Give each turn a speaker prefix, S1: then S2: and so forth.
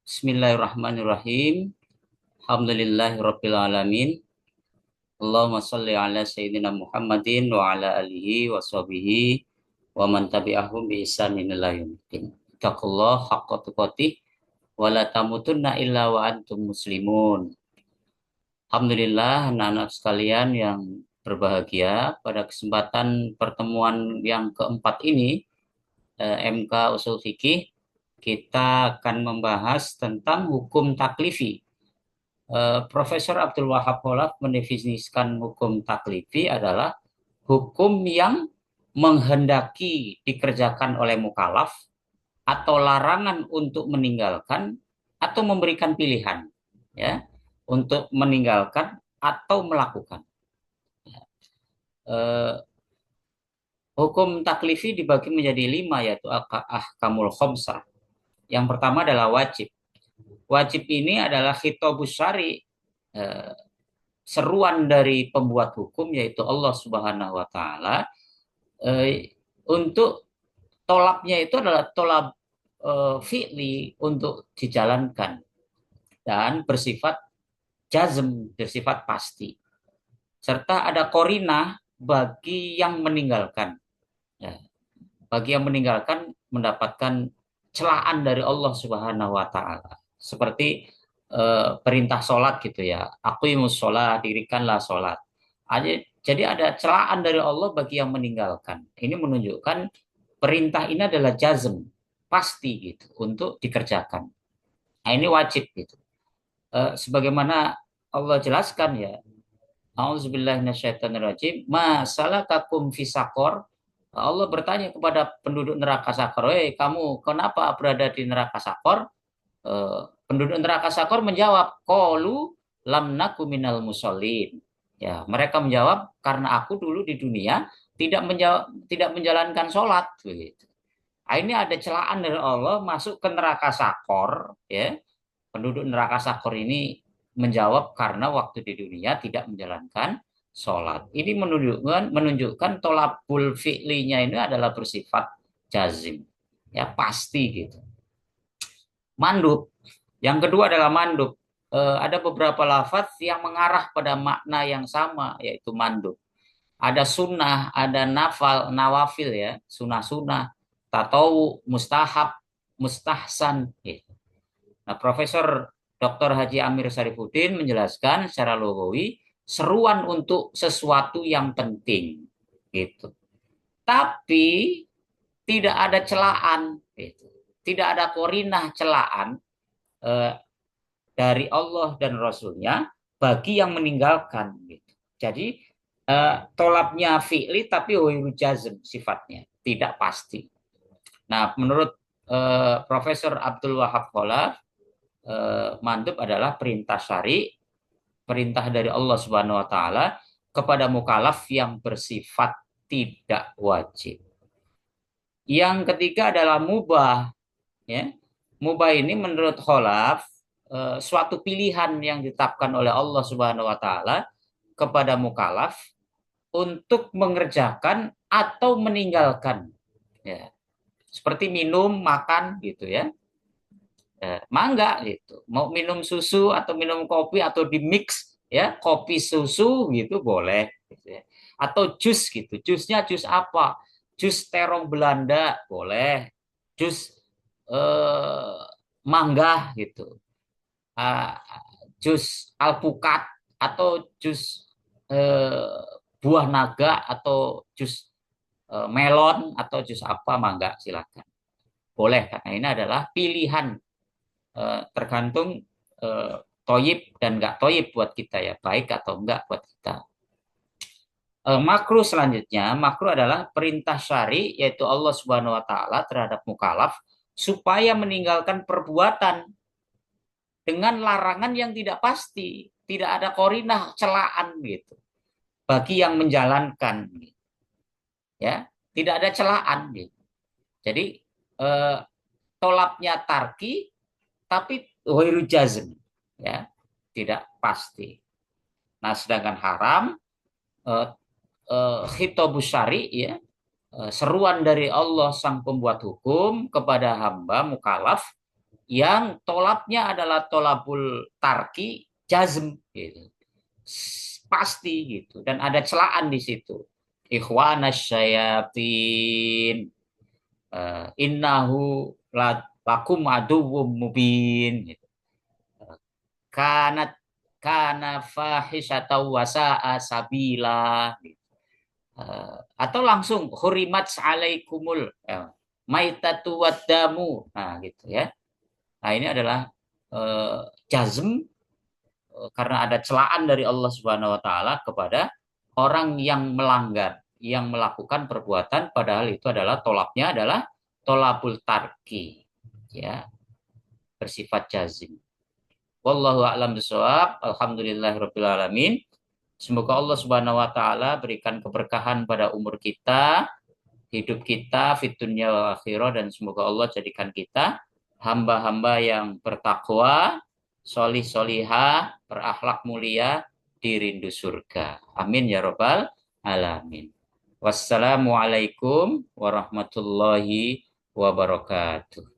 S1: Bismillahirrahmanirrahim. Alhamdulillahirabbil alamin. Allahumma shalli ala sayyidina Muhammadin wa ala alihi wa sahbihi wa man tabi'ahum bi ihsanin ila yaumiddin. Taqullah haqqa tuqatih wa la tamutunna illa wa antum muslimun. Alhamdulillah anak-anak sekalian yang berbahagia, pada kesempatan pertemuan yang keempat ini MK Ushul Fikih, kita akan membahas tentang hukum taklifi. Profesor Abdul Wahab Kholaf mendefinisikan hukum taklifi adalah hukum yang menghendaki dikerjakan oleh mukallaf atau larangan untuk meninggalkan atau memberikan pilihan, ya, untuk meninggalkan atau melakukan. Eh, Hukum taklifi dibagi menjadi 5, yaitu ahkamul khomsah. Yang pertama adalah wajib. Wajib ini adalah khitobus syari, seruan dari pembuat hukum yaitu Allah Subhanahu wa taala, untuk tolabnya itu adalah tolab fi'li, untuk dijalankan dan bersifat jazm, bersifat pasti, serta ada korinah bagi yang meninggalkan, ya, bagi yang meninggalkan mendapatkan celaan dari Allah Subhanahu wa taala, seperti perintah sholat gitu ya, aqimus sholat, dirikanlah sholat. Jadi ada celaan dari Allah bagi yang meninggalkan. Ini menunjukkan perintah ini adalah jazm, pasti gitu untuk dikerjakan. Nah, ini wajib gitu. Sebagaimana Allah jelaskan, ya, A'udzubillahi minasyaitonirrajim, masalakakum fisakor. Allah bertanya kepada penduduk neraka sakor, kamu kenapa berada di neraka sakor? Penduduk neraka sakor menjawab, qalu lam naku minal musallin. Ya, mereka menjawab, karena aku dulu di dunia tidak menjalankan sholat, begitu. Nah, ini ada celaan dari Allah masuk ke neraka sakor, ya. Penduduk neraka sakor ini menjawab karena waktu di dunia tidak menjalankan sholat. Ini menunjukkan tolabul fi'linya ini adalah bersifat jazim, ya, pasti gitu. Mandub. Yang kedua adalah mandub. Ada beberapa lafaz yang mengarah pada makna yang sama, yaitu mandub. Ada sunnah, ada nawafil, ya, sunnah-sunnah, tatawu, mustahab, mustahsan. Gitu. Nah, Profesor Dr. Haji Amir Sarifuddin menjelaskan secara lugawi seruan untuk sesuatu yang penting, gitu. Tapi tidak ada celaan, gitu. Tidak ada korinah celaan eh, dari Allah dan Rasulnya bagi yang meninggalkan, gitu. Jadi tolapnya fi'li tapi huiru jazm sifatnya, tidak pasti. Nah, menurut Profesor Abdul Wahab Kholaf, mandub adalah perintah syari, perintah dari Allah Subhanahu wa taala kepada mukallaf yang bersifat tidak wajib. Yang ketiga adalah mubah, ya. Mubah ini menurut Kholaf suatu pilihan yang ditetapkan oleh Allah Subhanahu wa taala kepada mukallaf untuk mengerjakan atau meninggalkan, ya. Seperti minum, makan gitu, ya. Mangga gitu. Mau minum susu atau minum kopi atau di mix, ya, kopi susu gitu boleh gitu, ya. Atau jus gitu. Jusnya jus apa? Jus terong Belanda boleh. Jus eh, mangga gitu. Uh, Jus alpukat atau jus eh, buah naga atau jus melon atau jus apa, mangga silakan. Boleh, karena ini adalah pilihan, tergantung toyib dan nggak toyib buat kita, ya, baik atau enggak buat kita. Makruh selanjutnya, makruh adalah perintah syari, yaitu Allah Subhanahu wa taala terhadap mukallaf supaya meninggalkan perbuatan dengan larangan yang tidak pasti, tidak ada korinah celaan gitu bagi yang menjalankan, gitu. Ya, tidak ada celaan gitu. Jadi eh, tolapnya tarki tapi ghairu jazm, ya, tidak pasti. Nah, sedangkan haram, eh, khitabus syari, ya, seruan dari Allah sang pembuat hukum kepada hamba mukallaf yang tolabnya adalah tolabul tarki jazm gitu. Pasti gitu dan ada celaan di situ. Ikhwanas syayatin innahu lakum aduwwum mubin gitu. Kanat kana fahisata wasa'a sabila gitu. Atau langsung hurimat alaikumul maitatu waddamu. Nah, gitu ya. Nah, ini adalah uh, jazm karena ada celaan dari Allah Subhanahu wa taala kepada orang yang melanggar, yang melakukan perbuatan padahal itu adalah tolapnya adalah tolabul tarki. Ya, bersifat jazim. Wallahu a'lam bishawab. Alhamdulillahirabbil alamin. Semoga Allah Subhanahu wa taala berikan keberkahan pada umur kita, hidup kita, fit dunya wal akhirah, dan semoga Allah jadikan kita hamba-hamba yang bertakwa, solih solihah, berakhlak mulia, di rindu surga. Amin ya robbal alamin. Wassalamualaikum warahmatullahi wabarakatuh.